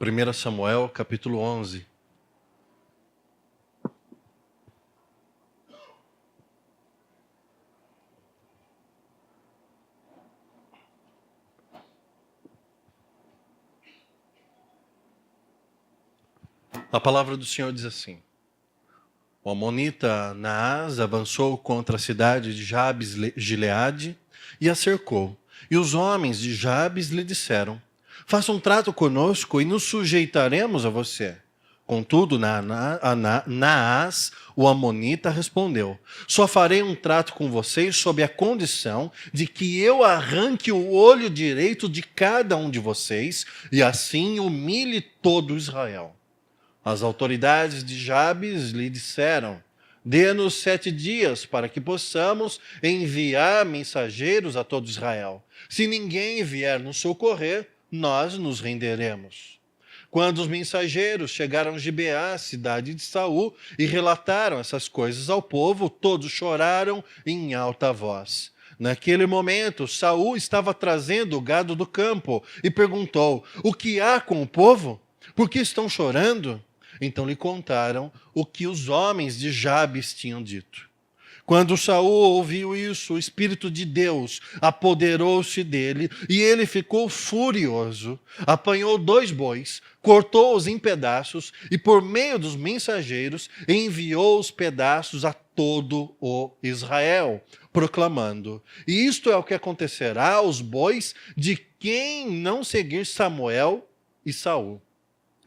1 Samuel, capítulo 11. A palavra do Senhor diz assim: o amonita Naás avançou contra a cidade de Jabes-Gileade e a cercou. E os homens de Jabes lhe disseram: faça um trato conosco e nos sujeitaremos a você. Contudo, Naás, o amonita, respondeu: só farei um trato com vocês sob a condição de que eu arranque o olho direito de cada um de vocês e assim humilhe todo Israel. As autoridades de Jabes lhe disseram: dê-nos 7 dias para que possamos enviar mensageiros a todo Israel. Se ninguém vier nos socorrer, nós nos renderemos. Quando os mensageiros chegaram a Gibeá, cidade de Saul, e relataram essas coisas ao povo, todos choraram em alta voz. Naquele momento, Saul estava trazendo o gado do campo e perguntou: o que há com o povo? Por que estão chorando? Então lhe contaram o que os homens de Jabes tinham dito. Quando Saul ouviu isso, o Espírito de Deus apoderou-se dele e ele ficou furioso. Apanhou 2 bois, cortou-os em pedaços e, por meio dos mensageiros, enviou os pedaços a todo o Israel, proclamando: isto é o que acontecerá aos bois de quem não seguir Samuel e Saul.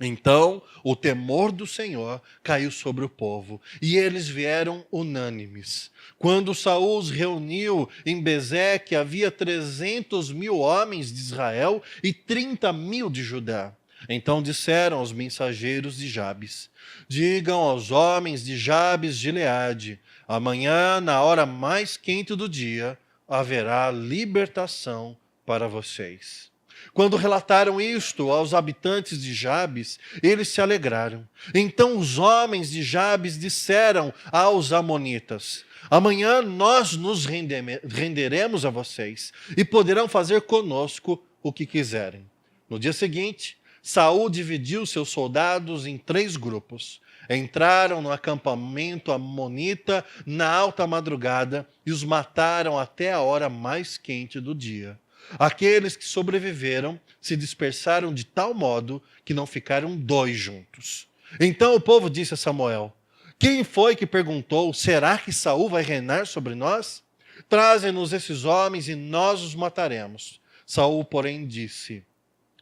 Então o temor do Senhor caiu sobre o povo, e eles vieram unânimes. Quando Saul os reuniu em Bezeque, havia 300.000 homens de Israel e 30.000 de Judá. Então disseram aos mensageiros de Jabes: digam aos homens de Jabes-Gileade: amanhã, na hora mais quente do dia, haverá libertação para vocês. Quando relataram isto aos habitantes de Jabes, eles se alegraram. Então os homens de Jabes disseram aos amonitas: amanhã nós nos renderemos a vocês e poderão fazer conosco o que quiserem. No dia seguinte, Saul dividiu seus soldados em 3 grupos. Entraram no acampamento amonita na alta madrugada e os mataram até a hora mais quente do dia. Aqueles que sobreviveram se dispersaram de tal modo que não ficaram 2 juntos. Então o povo disse a Samuel: quem foi que perguntou: será que Saul vai reinar sobre nós? Trazem-nos esses homens e nós os mataremos. Saul, porém, disse: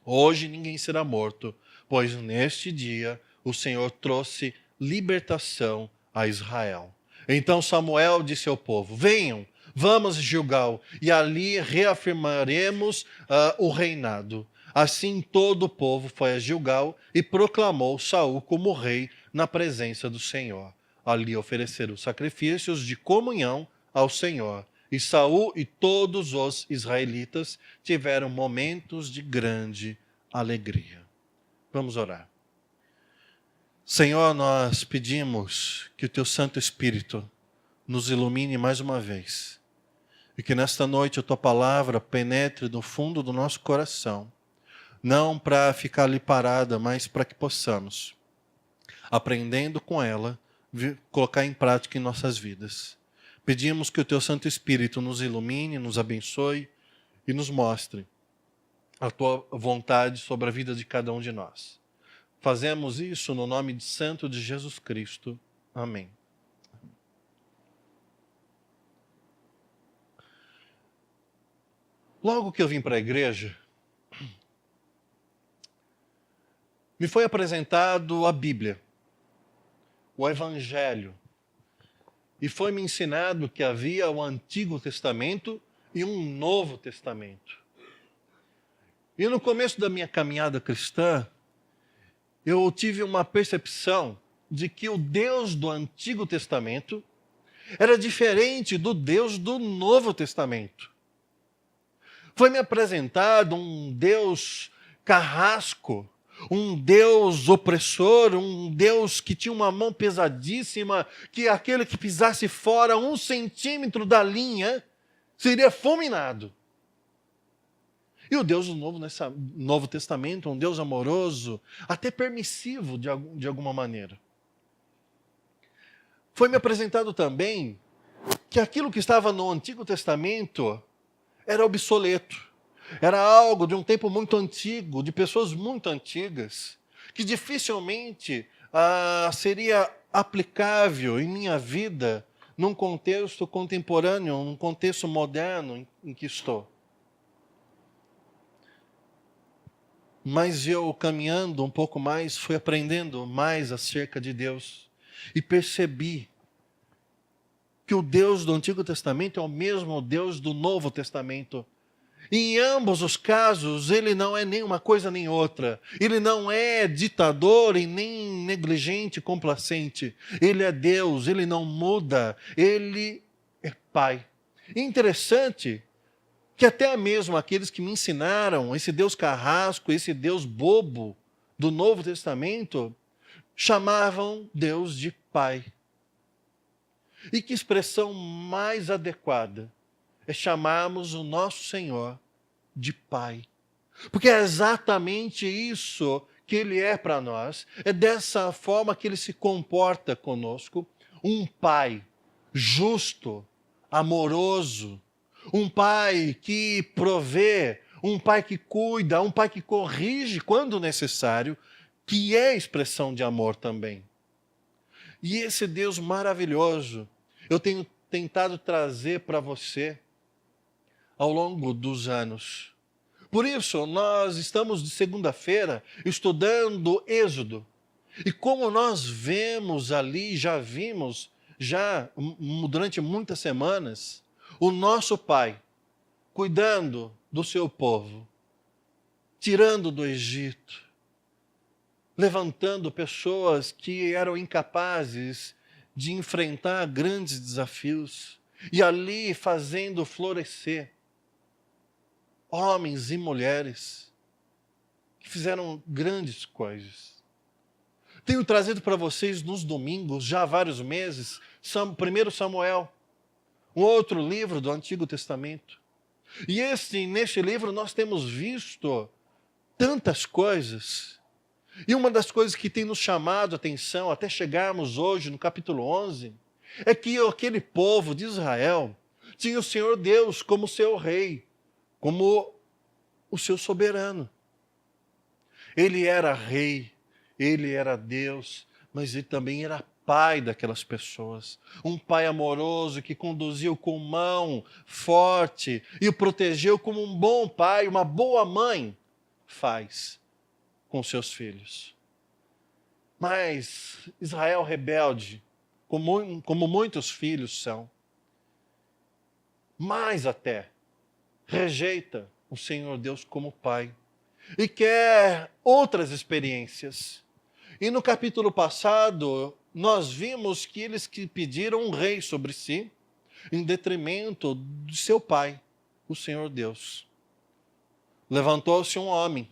hoje ninguém será morto, pois neste dia o Senhor trouxe libertação a Israel. Então Samuel disse ao povo: venham, vamos a Gilgal, e ali reafirmaremos o reinado. Assim todo o povo foi a Gilgal e proclamou Saul como rei na presença do Senhor. Ali ofereceram sacrifícios de comunhão ao Senhor. E Saul e todos os israelitas tiveram momentos de grande alegria. Vamos orar. Senhor, nós pedimos que o Teu Santo Espírito nos ilumine mais uma vez. E que nesta noite a Tua palavra penetre no fundo do nosso coração. Não para ficar ali parada, mas para que possamos, aprendendo com ela, colocar em prática em nossas vidas. Pedimos que o Teu Santo Espírito nos ilumine, nos abençoe e nos mostre a Tua vontade sobre a vida de cada um de nós. Fazemos isso no nome santo de Jesus Cristo. Amém. Logo que eu vim para a igreja, me foi apresentado a Bíblia, o Evangelho, e foi-me ensinado que havia o Antigo Testamento e um Novo Testamento. E no começo da minha caminhada cristã, eu tive uma percepção de que o Deus do Antigo Testamento era diferente do Deus do Novo Testamento. Foi-me apresentado um Deus carrasco, um Deus opressor, um Deus que tinha uma mão pesadíssima, que aquele que pisasse fora 1 centímetro da linha seria fulminado. E o Deus do Novo Testamento é um Deus amoroso, até permissivo de alguma maneira. Foi-me apresentado também que aquilo que estava no Antigo Testamento era obsoleto. Era algo de um tempo muito antigo, de pessoas muito antigas, que dificilmente seria aplicável em minha vida num contexto contemporâneo, num contexto moderno em que estou. Mas eu, caminhando um pouco mais, fui aprendendo mais acerca de Deus e percebi que o Deus do Antigo Testamento é o mesmo Deus do Novo Testamento. E em ambos os casos, ele não é nem uma coisa nem outra. Ele não é ditador e nem negligente, complacente. Ele é Deus, ele não muda, ele é Pai. E interessante que até mesmo aqueles que me ensinaram esse Deus carrasco, esse Deus bobo do Novo Testamento, chamavam Deus de Pai. E que expressão mais adequada é chamarmos o nosso Senhor de Pai. Porque é exatamente isso que Ele é para nós. É dessa forma que Ele se comporta conosco. Um Pai justo, amoroso, um Pai que provê, um Pai que cuida, um Pai que corrige quando necessário, que é expressão de amor também. E esse Deus maravilhoso, eu tenho tentado trazer para você ao longo dos anos. Por isso, nós estamos de segunda-feira estudando Êxodo. E como nós vemos ali, já vimos, durante muitas semanas, o nosso Pai cuidando do seu povo, tirando do Egito, levantando pessoas que eram incapazes de enfrentar grandes desafios e ali fazendo florescer homens e mulheres que fizeram grandes coisas. Tenho trazido para vocês nos domingos, já há vários meses, 1 Samuel, um outro livro do Antigo Testamento. E neste livro nós temos visto tantas coisas. E uma das coisas que tem nos chamado a atenção, até chegarmos hoje no capítulo 11, é que aquele povo de Israel tinha o Senhor Deus como seu rei, como o seu soberano. Ele era rei, ele era Deus, mas ele também era pai daquelas pessoas. Um pai amoroso que conduziu com mão forte e o protegeu como um bom pai, uma boa mãe faz com seus filhos. Mas Israel rebelde, como muitos filhos são, mais até, rejeita o Senhor Deus como Pai e quer outras experiências. E no capítulo passado, nós vimos que eles que pediram um rei sobre si, em detrimento de seu pai, o Senhor Deus. Levantou-se um homem,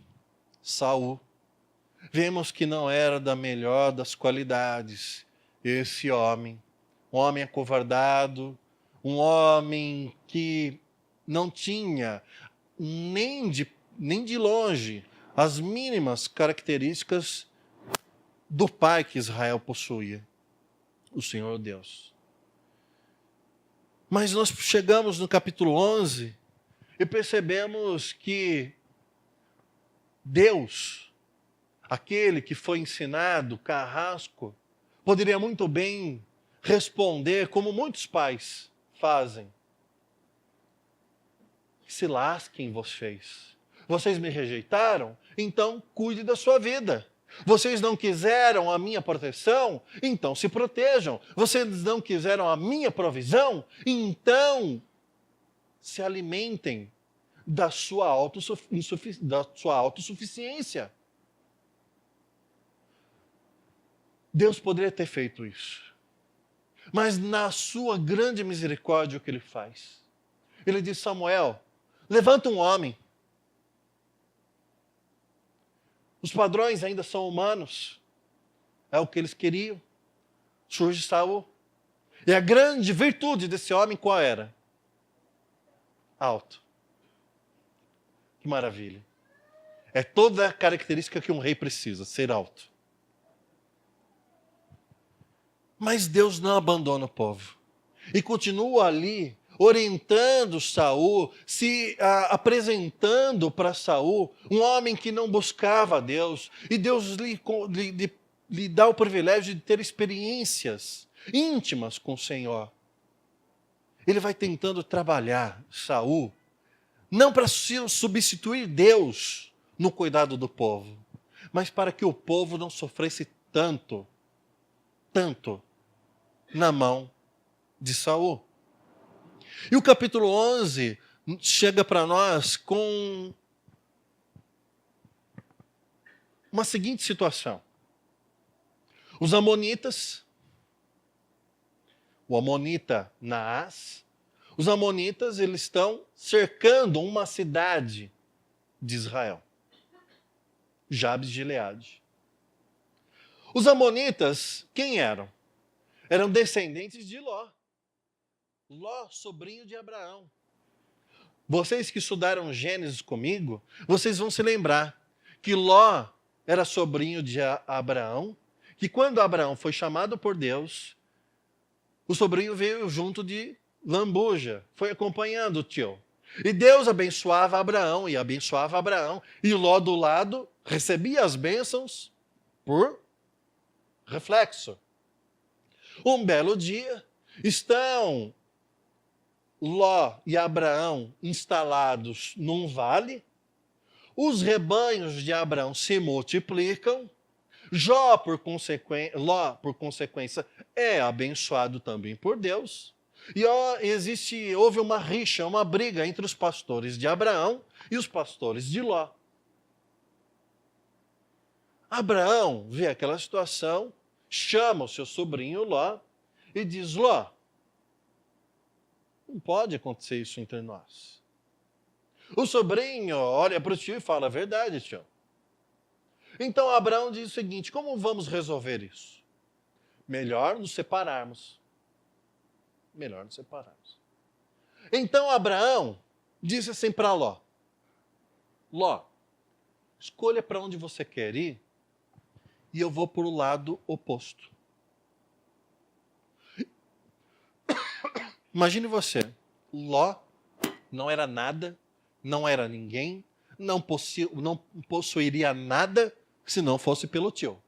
Saul. Vemos que não era da melhor das qualidades esse homem. Um homem acovardado, um homem que não tinha nem de longe as mínimas características do pai que Israel possuía, o Senhor Deus. Mas nós chegamos no capítulo 11 e percebemos que Deus, aquele que foi ensinado, carrasco, poderia muito bem responder como muitos pais fazem. Se lasquem vocês. Vocês me rejeitaram? Então cuide da sua vida. Vocês não quiseram a minha proteção? Então se protejam. Vocês não quiseram a minha provisão? Então se alimentem da sua autossuficiência. Deus poderia ter feito isso. Mas na sua grande misericórdia, o que ele faz? Ele diz: Samuel, levanta um homem. Os padrões ainda são humanos. É o que eles queriam. Surge Saul. E a grande virtude desse homem qual era? Alto. Que maravilha. É toda a característica que um rei precisa, ser alto. Mas Deus não abandona o povo. E continua ali, orientando Saul, se apresentando para Saul, um homem que não buscava a Deus. E Deus lhe dá o privilégio de ter experiências íntimas com o Senhor. Ele vai tentando trabalhar Saul, não para substituir Deus no cuidado do povo, mas para que o povo não sofresse tanto na mão de Saul. E o capítulo 11 chega para nós com uma seguinte situação. Os amonitas, o amonita Naás, os amonitas, eles estão cercando uma cidade de Israel, Jabes de Gileade. Os amonitas, quem eram? Eram descendentes de Ló. Ló, sobrinho de Abraão. Vocês que estudaram Gênesis comigo, vocês vão se lembrar que Ló era sobrinho de Abraão, que quando Abraão foi chamado por Deus, o sobrinho veio junto de lambuja, foi acompanhando o tio. E Deus abençoava Abraão, e Ló do lado recebia as bênçãos por reflexo. Um belo dia, estão Ló e Abraão instalados num vale, os rebanhos de Abraão se multiplicam, Ló, por consequência, é abençoado também por Deus, e houve uma rixa, uma briga entre os pastores de Abraão e os pastores de Ló. Abraão vê aquela situação, chama o seu sobrinho Ló e diz: Ló, não pode acontecer isso entre nós. O sobrinho olha para o tio e fala: a verdade, tio. Então Abraão diz o seguinte: como vamos resolver isso? Melhor nos separarmos. Melhor nos separarmos. Então Abraão disse assim para Ló: Ló, escolha para onde você quer ir e eu vou para o lado oposto. Imagine você, Ló não era nada, não era ninguém, não possuiria nada se não fosse pelo tio.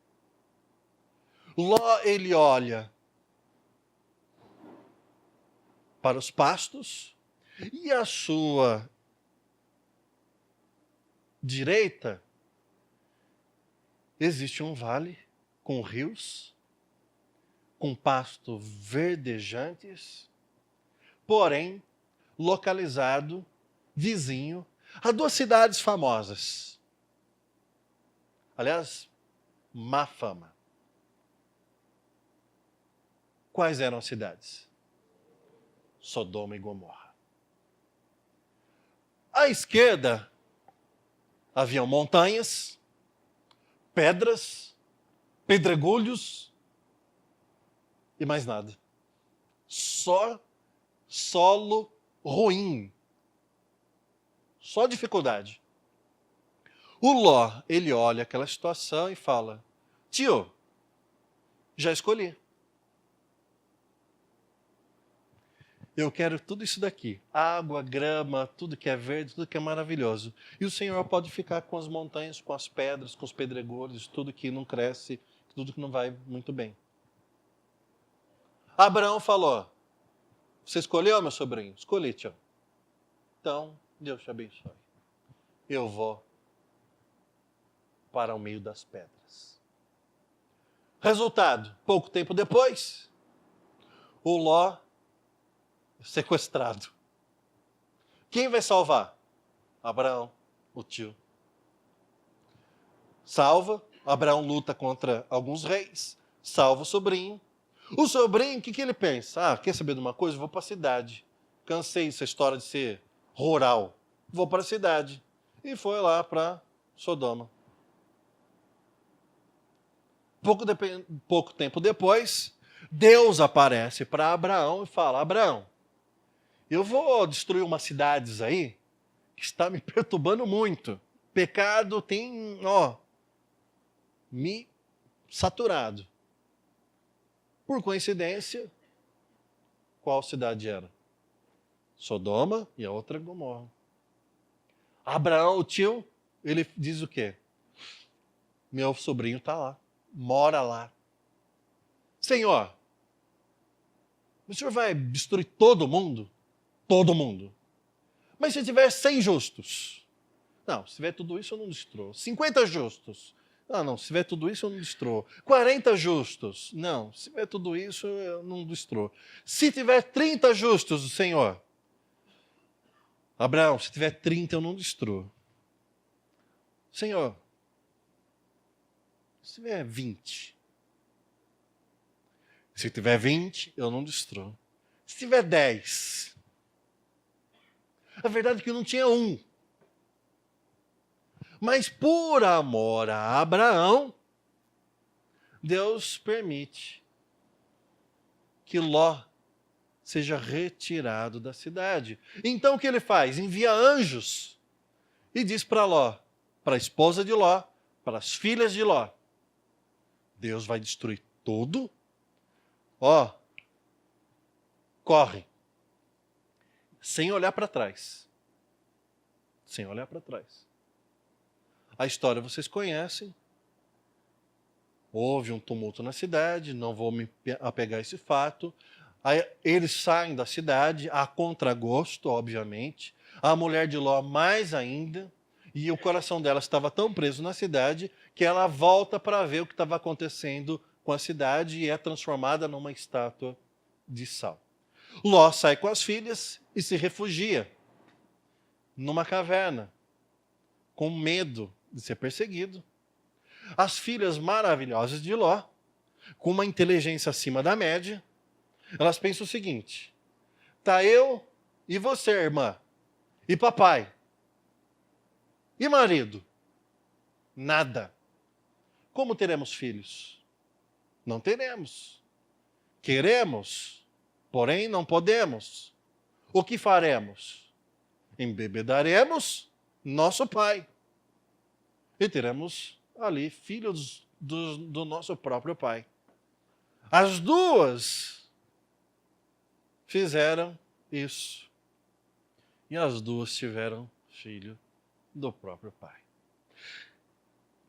Ló, ele olha para os pastos e à sua direita existe um vale com rios, com pasto verdejantes, porém localizado, vizinho, a duas cidades famosas. Aliás, má fama. Quais eram as cidades? Sodoma e Gomorra. À esquerda haviam montanhas, pedras, pedregulhos e mais nada. Só solo ruim. Só dificuldade. O Ló, ele olha aquela situação e fala: tio, já escolhi. Eu quero tudo isso daqui. Água, grama, tudo que é verde, tudo que é maravilhoso. E o Senhor pode ficar com as montanhas, com as pedras, com os pedregulhos, tudo que não cresce, tudo que não vai muito bem. Abraão falou: você escolheu, meu sobrinho? Escolhi, tio. Então, Deus te abençoe. Eu vou para o meio das pedras. Resultado, pouco tempo depois, o Ló sequestrado. Quem vai salvar? Abraão, o tio. Salva, Abraão luta contra alguns reis, salva o sobrinho. O sobrinho, o que ele pensa? Quer saber de uma coisa? Vou para a cidade. Cansei dessa história de ser rural. Vou para a cidade. E foi lá para Sodoma. Pouco tempo depois, Deus aparece para Abraão e fala: Abraão, eu vou destruir umas cidades aí que está me perturbando muito. Pecado tem, me saturado. Por coincidência, qual cidade era? Sodoma e a outra Gomorra. Abraão, o tio, ele diz o quê? Meu sobrinho está lá, mora lá. Senhor, o senhor vai destruir todo mundo? Todo mundo. Mas se tiver 100 justos? Não, se tiver tudo isso eu não destruo. 50 justos? Não, se tiver tudo isso eu não destruo. 40 justos? Não, se tiver tudo isso eu não destruo. Se tiver 30 justos, Senhor? Abraão, se tiver 30 eu não destruo. Senhor, se tiver 20? Se tiver 20, eu não destruo. Se tiver 10? A verdade é que não tinha um. Mas por amor a Abraão, Deus permite que Ló seja retirado da cidade. Então o que ele faz? Envia anjos e diz para Ló, para a esposa de Ló, para as filhas de Ló, Deus vai destruir tudo. Corre. Sem olhar para trás. Sem olhar para trás. A história vocês conhecem. Houve um tumulto na cidade, não vou me apegar a esse fato. Aí, eles saem da cidade, a contragosto, obviamente. A mulher de Ló mais ainda. E o coração dela estava tão preso na cidade que ela volta para ver o que estava acontecendo com a cidade e é transformada numa estátua de sal. Ló sai com as filhas e se refugia numa caverna, com medo de ser perseguido. As filhas maravilhosas de Ló, com uma inteligência acima da média, elas pensam o seguinte: tá eu e você, irmã, e papai, e marido? Nada. Como teremos filhos? Não teremos. Queremos, porém não podemos. O que faremos? Embebedaremos nosso pai. E teremos ali filhos do nosso próprio pai. As duas fizeram isso. E as duas tiveram filho do próprio pai.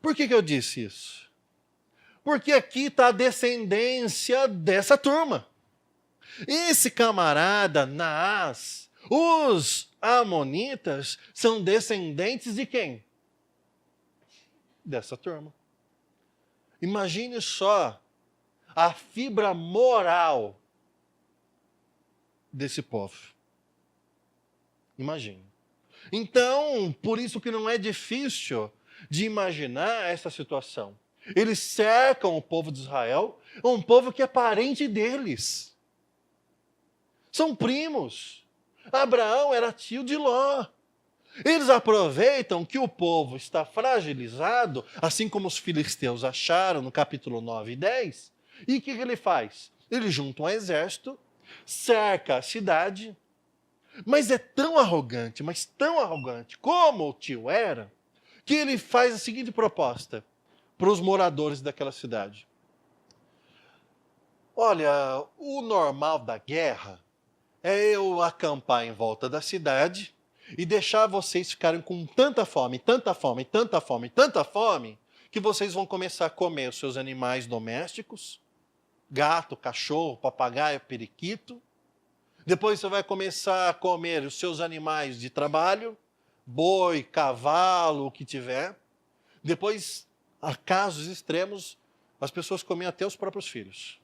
Por que eu disse isso? Porque aqui está a descendência dessa turma. Esse camarada, Naás, os amonitas, são descendentes de quem? Dessa turma. Imagine só a fibra moral desse povo. Imagine. Então, por isso que não é difícil de imaginar essa situação. Eles cercam o povo de Israel, um povo que é parente deles. São primos. Abraão era tio de Ló. Eles aproveitam que o povo está fragilizado, assim como os filisteus acharam no capítulo 9 e 10. E o que ele faz? Ele junta um exército, cerca a cidade, mas é tão arrogante, mas tão arrogante como o tio era, que ele faz a seguinte proposta para os moradores daquela cidade. Olha, o normal da guerra é eu acampar em volta da cidade e deixar vocês ficarem com tanta fome, tanta fome, tanta fome, tanta fome, que vocês vão começar a comer os seus animais domésticos, gato, cachorro, papagaio, periquito. Depois você vai começar a comer os seus animais de trabalho, boi, cavalo, o que tiver. Depois, a casos extremos, as pessoas comiam até os próprios filhos.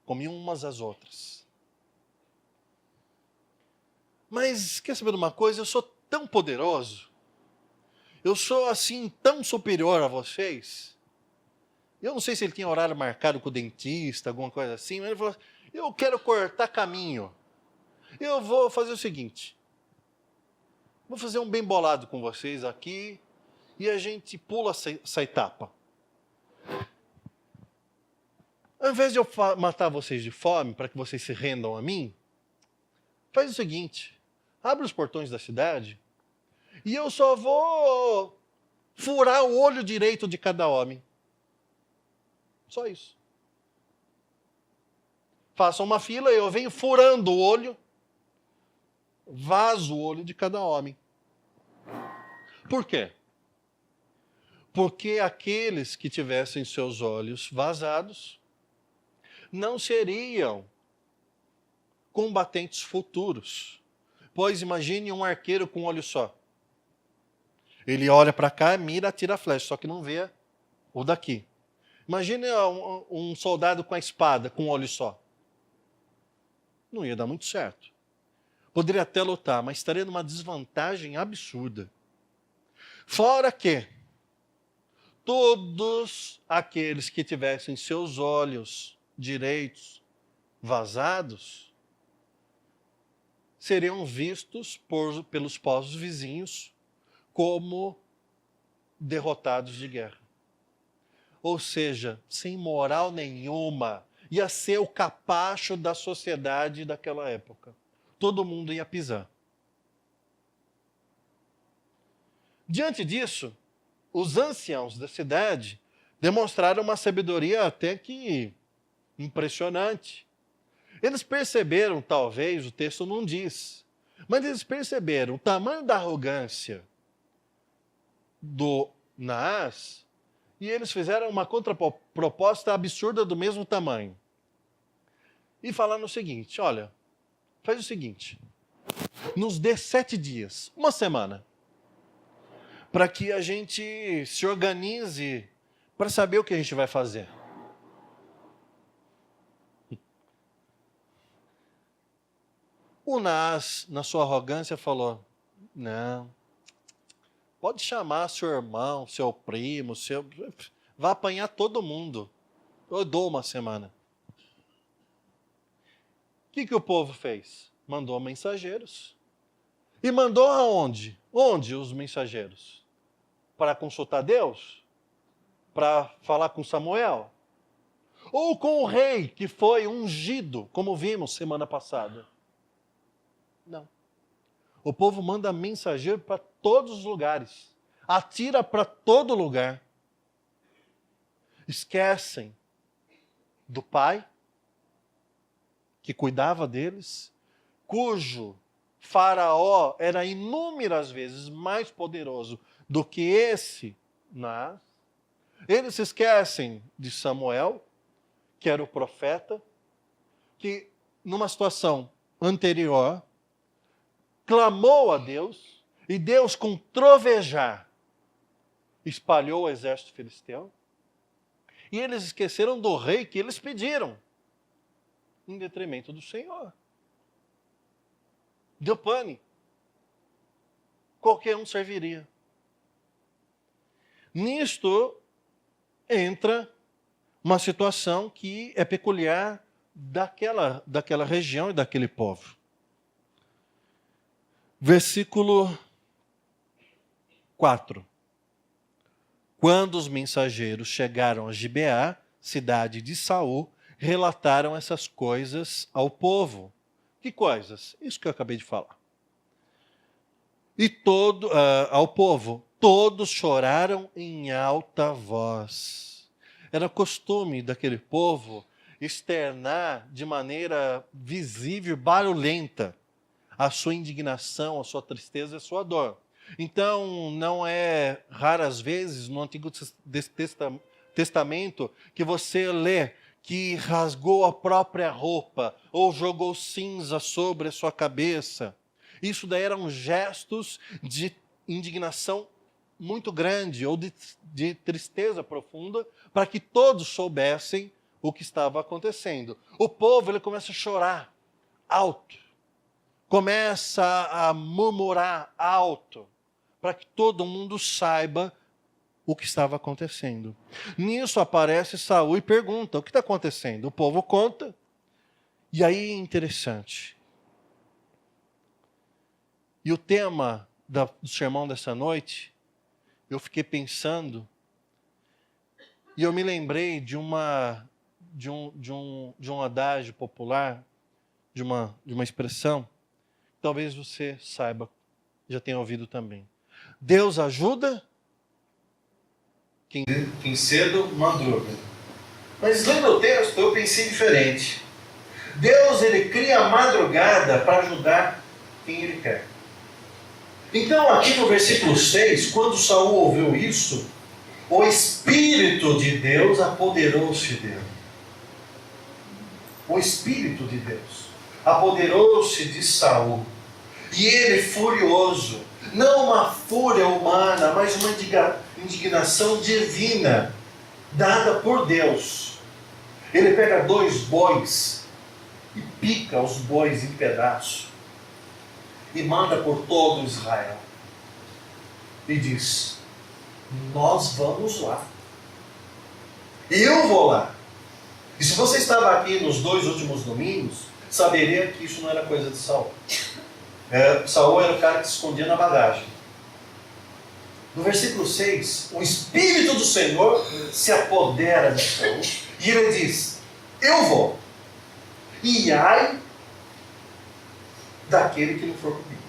Comiam umas às outras. Mas, quer saber de uma coisa? Eu sou tão poderoso, eu sou assim tão superior a vocês. Eu não sei se ele tinha horário marcado com o dentista, alguma coisa assim, mas ele falou, eu quero cortar caminho. Eu vou fazer o seguinte, vou fazer um bem bolado com vocês aqui e a gente pula essa etapa. Ao invés de eu matar vocês de fome, para que vocês se rendam a mim, faz o seguinte, abre os portões da cidade e eu só vou furar o olho direito de cada homem. Só isso. Faça uma fila, eu venho furando o olho, vazo o olho de cada homem. Por quê? Porque aqueles que tivessem seus olhos vazados não seriam combatentes futuros. Pois imagine um arqueiro com um olho só. Ele olha para cá, mira, atira a flecha, só que não vê o daqui. Imagine um soldado com a espada, com um olho só. Não ia dar muito certo. Poderia até lutar, mas estaria numa desvantagem absurda. Fora que todos aqueles que tivessem seus olhos direitos vazados seriam vistos pelos povos vizinhos como derrotados de guerra. Ou seja, sem moral nenhuma, ia ser o capacho da sociedade daquela época. Todo mundo ia pisar. Diante disso, os anciãos da cidade demonstraram uma sabedoria até que impressionante. Eles perceberam, talvez, o texto não diz, mas eles perceberam o tamanho da arrogância do Naás e eles fizeram uma contraproposta absurda do mesmo tamanho. E falaram o seguinte, olha, faz o seguinte, nos dê 7 dias, uma semana, para que a gente se organize para saber o que a gente vai fazer. O Naás, na sua arrogância, falou, não, pode chamar seu irmão, seu primo, vai apanhar todo mundo. Eu dou uma semana. O que o povo fez? Mandou mensageiros. E mandou aonde? Onde os mensageiros? Para consultar Deus? Para falar com Samuel? Ou com o rei que foi ungido, como vimos semana passada? Não. O povo manda mensageiro para todos os lugares. Atira para todo lugar. Esquecem do pai que cuidava deles, cujo Faraó era inúmeras vezes mais poderoso do que esse Naás. Eles se esquecem de Samuel, que era o profeta, que numa situação anterior clamou a Deus, e Deus, com trovejar, espalhou o exército filisteu. E eles esqueceram do rei que eles pediram, em detrimento do Senhor. Deu pane. Qualquer um serviria. Nisto entra uma situação que é peculiar daquela região e daquele povo. Versículo 4. Quando os mensageiros chegaram a Gibeá, cidade de Saul, relataram essas coisas ao povo. Que coisas? Isso que eu acabei de falar. E ao povo, todos choraram em alta voz. Era costume daquele povo externar de maneira visível, barulhenta, a sua indignação, a sua tristeza e a sua dor. Então, não é raras vezes no Antigo Testamento que você lê que rasgou a própria roupa ou jogou cinza sobre a sua cabeça. Isso daí eram gestos de indignação muito grande ou de tristeza profunda para que todos soubessem o que estava acontecendo. O povo ele começa a chorar alto, começa a murmurar alto, para que todo mundo saiba o que estava acontecendo. Nisso aparece Saul e pergunta, o que está acontecendo? O povo conta, e aí é interessante. E o tema do sermão dessa noite, eu fiquei pensando, e eu me lembrei de um adágio popular, de uma expressão, talvez você saiba, já tenha ouvido também. Deus ajuda quem cedo madruga. Mas lendo o texto, eu pensei diferente. Deus, ele cria a madrugada para ajudar quem ele quer. Então, aqui no versículo 6, quando Saul ouviu isso, o Espírito de Deus apoderou-se dele. O Espírito de Deus apoderou-se de Saul. E ele, furioso, não uma fúria humana, mas uma indignação divina, dada por Deus. Ele pega 2 bois e pica os bois em pedaços e manda por todo Israel. E diz: nós vamos lá. Eu vou lá. E se você estava aqui nos 2 últimos domingos, saberia que isso não era coisa de Saul. Saul era o cara que se escondia na bagagem. No versículo 6, o Espírito do Senhor se apodera de Saul e ele diz: eu vou. E ai daquele que não for comigo.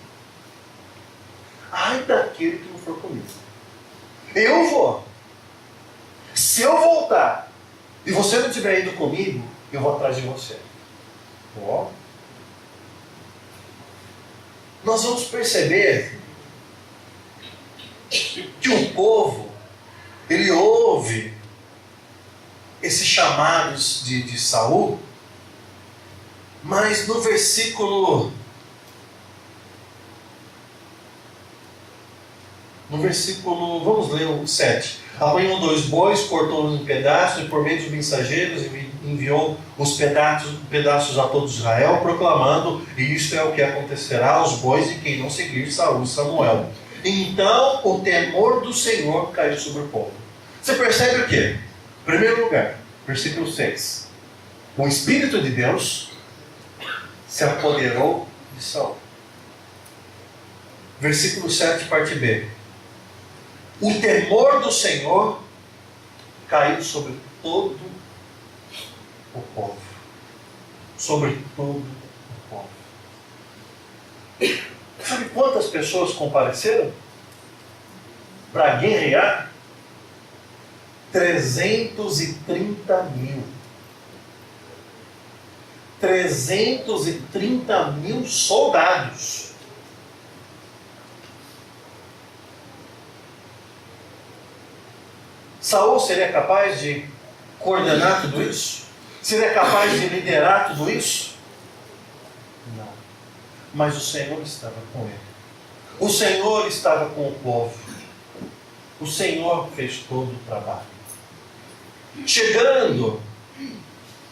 Ai daquele que não for comigo. Eu vou. Se eu voltar e você não estiver indo comigo, eu vou atrás de você. Ó. Nós vamos perceber que o povo, ele ouve esses chamados de Saul, mas no versículo, vamos ler o 7. Apanhou 2 bois, cortou-os em pedaços, e por meio dos mensageiros enviou os pedaços a todo Israel, proclamando: isto é o que acontecerá aos bois de quem não seguir Saul e Samuel. Então o temor do Senhor caiu sobre o povo. Você percebe o quê? Em primeiro lugar, versículo 6. O Espírito de Deus se apoderou de Saul. Versículo 7, parte B. O temor do Senhor caiu sobre todo o povo. Sobre todo o povo. Sabe quantas pessoas compareceram para guerrear? 330 mil. 330 mil soldados. Saul seria capaz de coordenar tudo isso? Seria capaz de liderar tudo isso? Não. Mas o Senhor estava com ele. O Senhor estava com o povo. O Senhor fez todo o trabalho. Chegando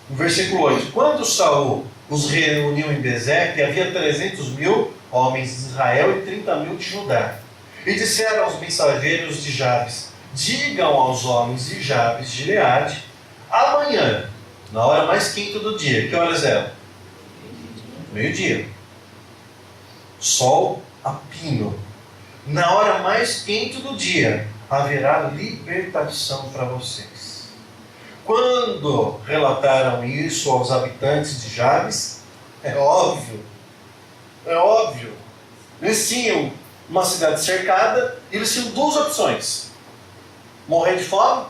no versículo 8. Quando Saul os reuniu em Bezeque, havia 300 mil homens de Israel e 30 mil de Judá. E disseram aos mensageiros de Jabes: digam aos homens de Jabes de Gileade, amanhã, na hora mais quente do dia. Que horas eram? Meio-dia. Sol a pino. Na hora mais quente do dia, haverá libertação para vocês. Quando relataram isso aos habitantes de Jabes, é óbvio, eles tinham uma cidade cercada, e eles tinham 2 opções: morrer de fome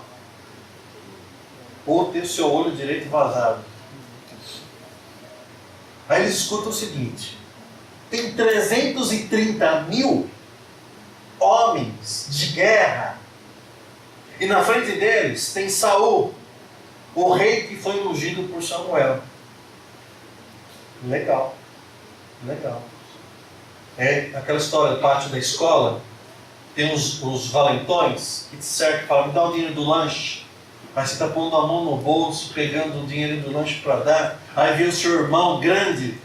ou ter seu olho direito vazado. Aí eles escutam o seguinte: tem 330 mil homens de guerra, e na frente deles tem Saul, o rei que foi ungido por Samuel. Legal. É aquela história do pátio da escola. Tem os valentões que te cercam e falam: me dá o dinheiro do lanche. Aí você está pondo a mão no bolso, pegando o dinheiro do lanche para dar. Aí vem o seu irmão grande,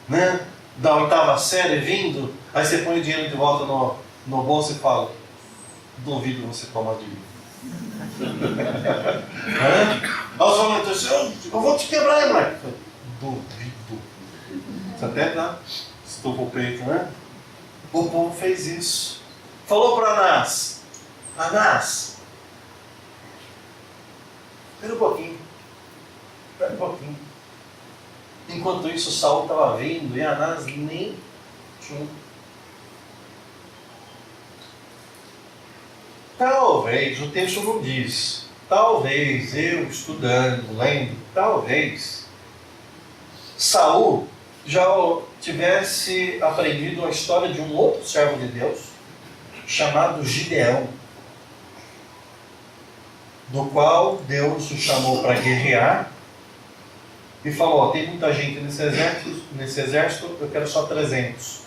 né, da 8ª série vindo. Aí você põe o dinheiro de volta no bolso e fala: duvido você tomar de mim. Aí os valentões dizem: eu vou te quebrar, hein, moleque. Duvido. Você até dá, estufa o peito, né? O povo fez isso. Falou para Anás: Anás, espera um pouquinho. Enquanto isso, Saul estava vindo e Anás nem Talvez, o texto não diz, talvez eu estudando, lendo, talvez Saul já tivesse aprendido a história de um outro servo de Deus chamado Gideão, do qual Deus o chamou para guerrear e falou, tem muita gente nesse exército, eu quero só 300.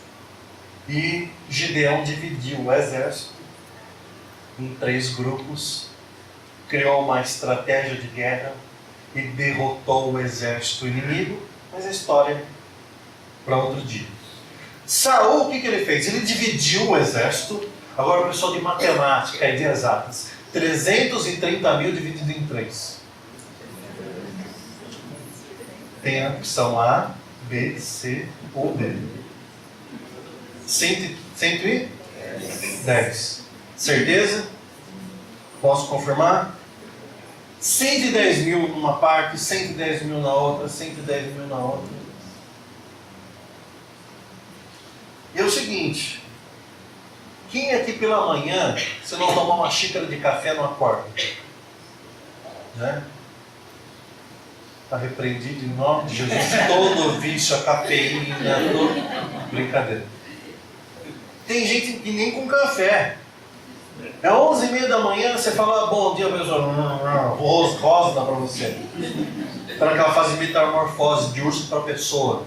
E Gideão dividiu o exército em 3 grupos, criou uma estratégia de guerra e derrotou o exército inimigo, mas a história para outro dia. Saul, o que ele fez? Ele dividiu o exército, agora o pessoal de matemática e de exatas, 330 mil dividido em 3. Tem a opção A, B, C ou D. 110. Certeza? Posso confirmar? 110 mil numa parte, 110 mil na outra, 110 mil na outra. E é o seguinte, quem aqui pela manhã, se não tomar uma xícara de café, não acorda? Né? Está repreendido em nome de Jesus todo vício, a cafeína, todo... Brincadeira. Tem gente que nem com café. É 11h30 da manhã, você fala, bom dia, pessoal. Rosa dá para você. Para que ela faz metamorfose de urso para pessoa.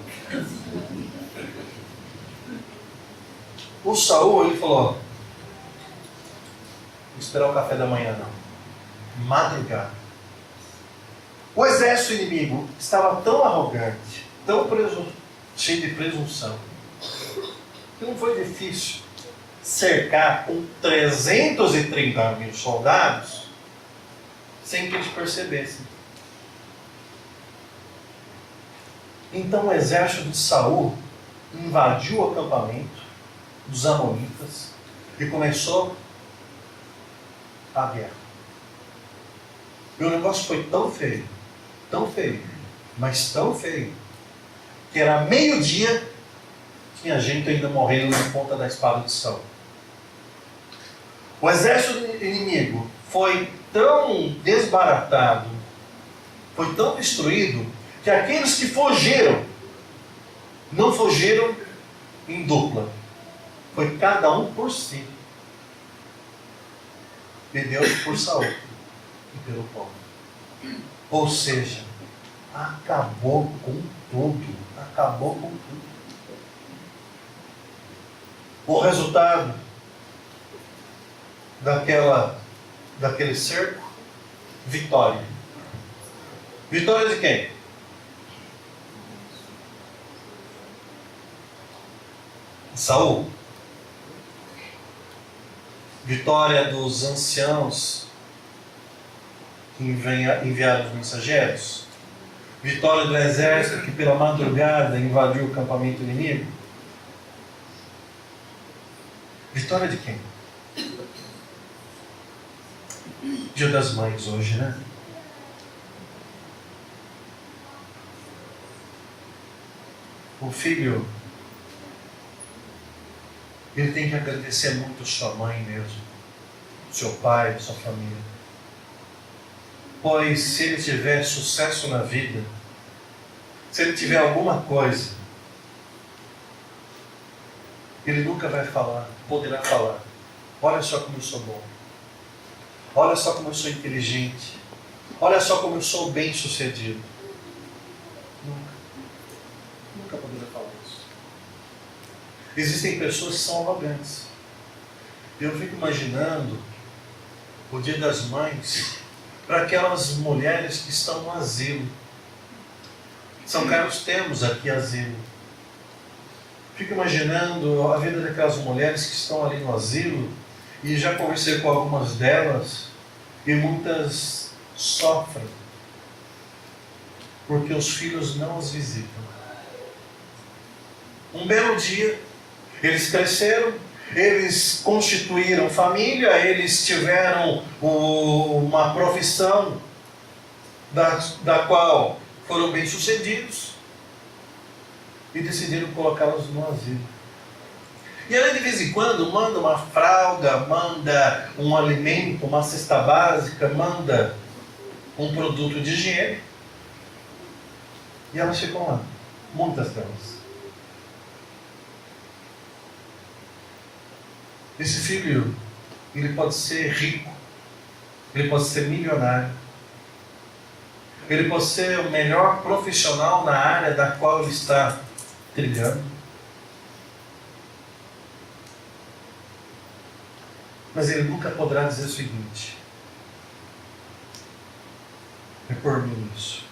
O Saul, ele falou, vou esperar o café da manhã não. Madrugada. O exército inimigo estava tão arrogante, tão cheio de presunção, que não foi difícil cercar com 330 mil soldados sem que eles percebessem. Então o exército de Saul invadiu o acampamento dos amonitas e começou a guerra. E o negócio foi tão feio, mas tão feio, que era meio-dia, tinha gente ainda morrendo na ponta da espada de Saul. O exército inimigo foi tão desbaratado, foi tão destruído, que aqueles que fugiram, não fugiram em dupla. Foi cada um por si. E Deus por Saul e pelo povo. Ou seja, acabou com tudo. Acabou com tudo. O resultado daquele cerco, vitória. Vitória de quem? Saul. Vitória dos anciãos que enviaram os mensageiros. Vitória do exército que pela madrugada invadiu o acampamento inimigo. Vitória de quem? Dia das Mães hoje, né? O filho, ele tem que agradecer muito sua mãe mesmo, seu pai, sua família. Pois se ele tiver sucesso na vida, se ele tiver alguma coisa, ele nunca vai falar, poderá falar, olha só como eu sou bom, olha só como eu sou inteligente, olha só como eu sou bem sucedido. Nunca poderá falar isso. Existem pessoas que são arrogantes. Eu fico imaginando o Dia das Mães para aquelas mulheres que estão no asilo. São Carlos temos aqui asilo. Fico imaginando a vida daquelas mulheres que estão ali no asilo, e já conversei com algumas delas, e muitas sofrem porque os filhos não os visitam. Um belo dia, eles cresceram, eles constituíram família, eles tiveram uma profissão da qual foram bem-sucedidos e decidiram colocá-los no asilo. E ela de vez em quando manda uma fralda, manda um alimento, uma cesta básica, manda um produto de higiene. E elas ficam lá, muitas delas. Esse filho, ele pode ser rico, ele pode ser milionário, ele pode ser o melhor profissional na área da qual ele está trilhando. Mas ele nunca poderá dizer o seguinte: é por mim isso.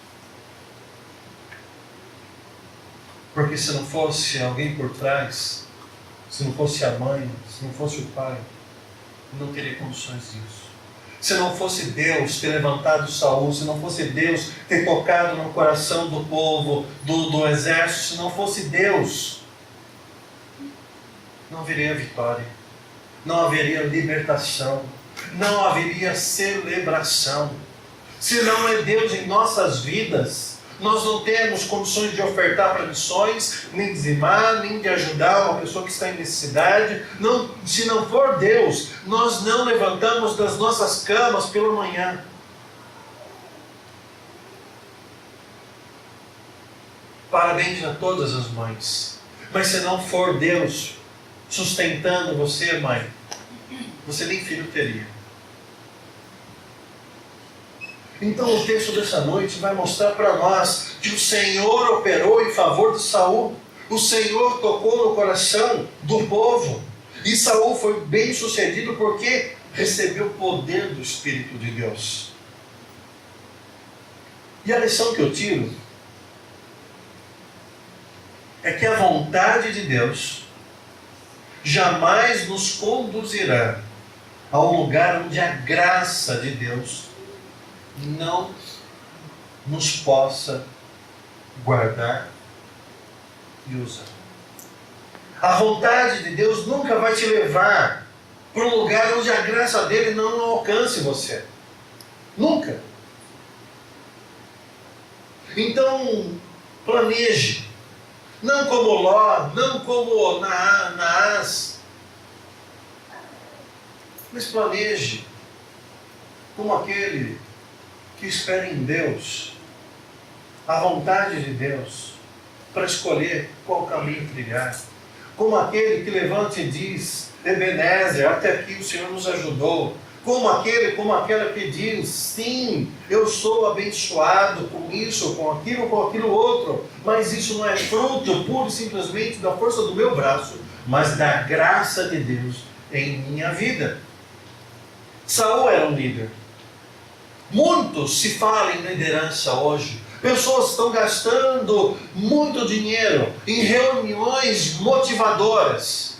Porque se não fosse alguém por trás, se não fosse a mãe, se não fosse o pai, não teria condições disso. Se não fosse Deus ter levantado Saul, se não fosse Deus ter tocado no coração do povo, do exército, se não fosse Deus, não haveria vitória, não haveria libertação, não haveria celebração. Se não é Deus em nossas vidas, nós não temos condições de ofertar para missões, nem dizimar, nem de ajudar uma pessoa que está em necessidade. Não, se não for Deus, nós não levantamos das nossas camas pela manhã. Parabéns a todas as mães. Mas se não for Deus sustentando você, mãe, você nem filho teria. Então o texto dessa noite vai mostrar para nós que o Senhor operou em favor de Saul. O Senhor tocou no coração do povo. E Saul foi bem sucedido porque recebeu o poder do Espírito de Deus. E a lição que eu tiro é que a vontade de Deus jamais nos conduzirá a um lugar onde a graça de Deus não nos possa guardar e usar. A vontade de Deus nunca vai te levar para um lugar onde a graça dele não alcance você. Nunca. Então, planeje. Não como Ló, não como Naás, mas planeje como aquele que espera em Deus, a vontade de Deus, para escolher qual caminho trilhar. Como aquele que levanta e diz: Ebenezer, até aqui o Senhor nos ajudou. Como aquela que diz: sim, eu sou abençoado com isso, com aquilo outro, mas isso não é fruto puro e simplesmente da força do meu braço, mas da graça de Deus em minha vida. Saul era um líder. Muitos se fala em liderança hoje. Pessoas estão gastando muito dinheiro em reuniões motivadoras,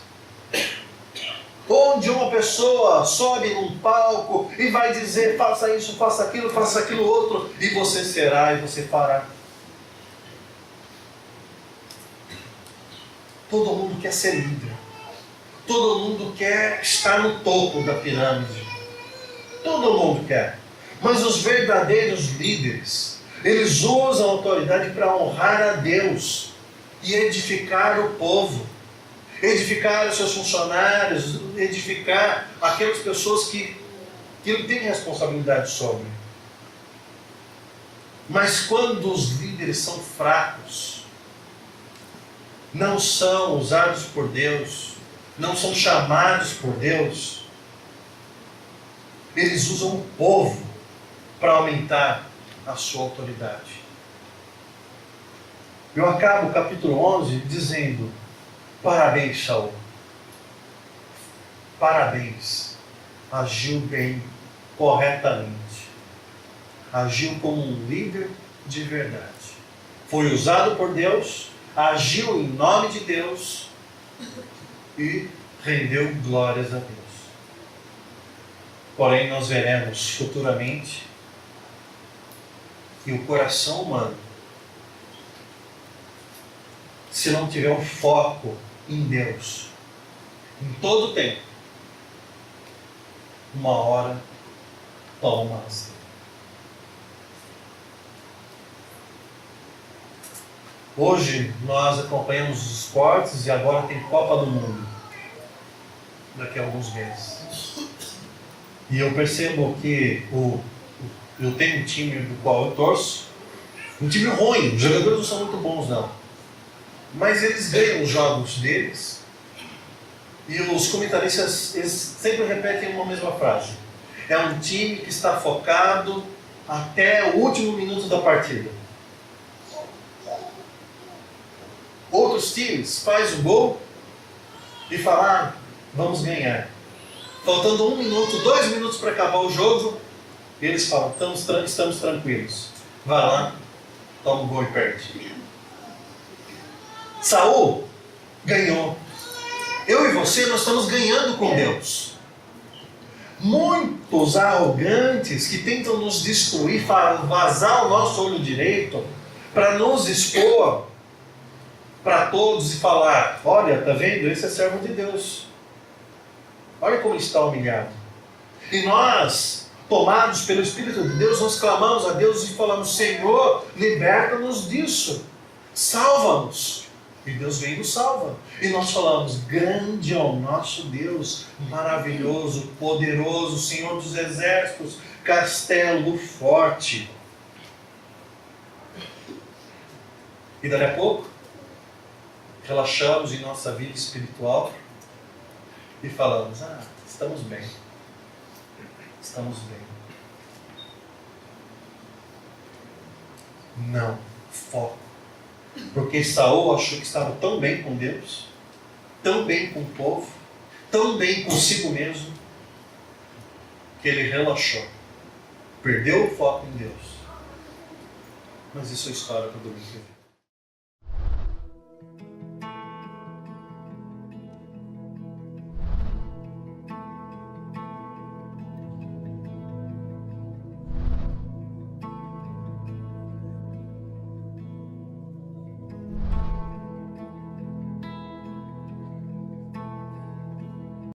onde uma pessoa sobe num palco e vai dizer: faça isso, faça aquilo outro, e você será e você fará. Todo mundo quer ser líder. Todo mundo quer estar no topo da pirâmide. Todo mundo quer. Mas os verdadeiros líderes, eles usam a autoridade para honrar a Deus e edificar o povo, edificar os seus funcionários, edificar aquelas pessoas que ele tem responsabilidade sobre. Mas quando os líderes são fracos, não são usados por Deus, não são chamados por Deus, eles usam o povo para aumentar a sua autoridade. Eu acabo o capítulo 11 dizendo: parabéns, Saul. Parabéns. Agiu bem, corretamente. Agiu como um líder de verdade. Foi usado por Deus, agiu em nome de Deus e rendeu glórias a Deus. Porém, nós veremos futuramente que o coração humano, se não tiver um foco em Deus, em todo o tempo, uma hora toma uma rasteira. Hoje nós acompanhamos os esportes e agora tem Copa do Mundo. daqui a alguns meses. E eu percebo que eu tenho um time do qual eu torço, um time ruim, os jogadores não são muito bons não, mas eles ganham os jogos deles, e os comentaristas eles sempre repetem uma mesma frase: é um time que está focado até o último minuto da partida. Outros times fazem o gol e falam, vamos ganhar. Faltando 1 minuto, 2 minutos para acabar o jogo, eles falam, estamos tranquilos. Vai lá, toma o gol e perde. Saul ganhou. Eu e você, nós estamos ganhando com Deus. Muitos arrogantes que tentam nos destruir, vazar o nosso olho direito, para nos expor para todos e falar, olha, tá vendo? Esse é servo de Deus. Olha como ele está humilhado. E nós, tomados pelo Espírito de Deus, nós clamamos a Deus e falamos, Senhor, liberta-nos disso. Salva-nos. E Deus vem e nos salva. E nós falamos, grande é o nosso Deus, maravilhoso, poderoso, Senhor dos exércitos, castelo forte. E daqui a pouco, relaxamos em nossa vida espiritual e falamos, estamos bem. Estamos bem. Não, foco. Porque Saul achou que estava tão bem com Deus, tão bem com o povo, tão bem consigo mesmo, que ele relaxou. Perdeu o foco em Deus. Mas isso é história para domingo que vem.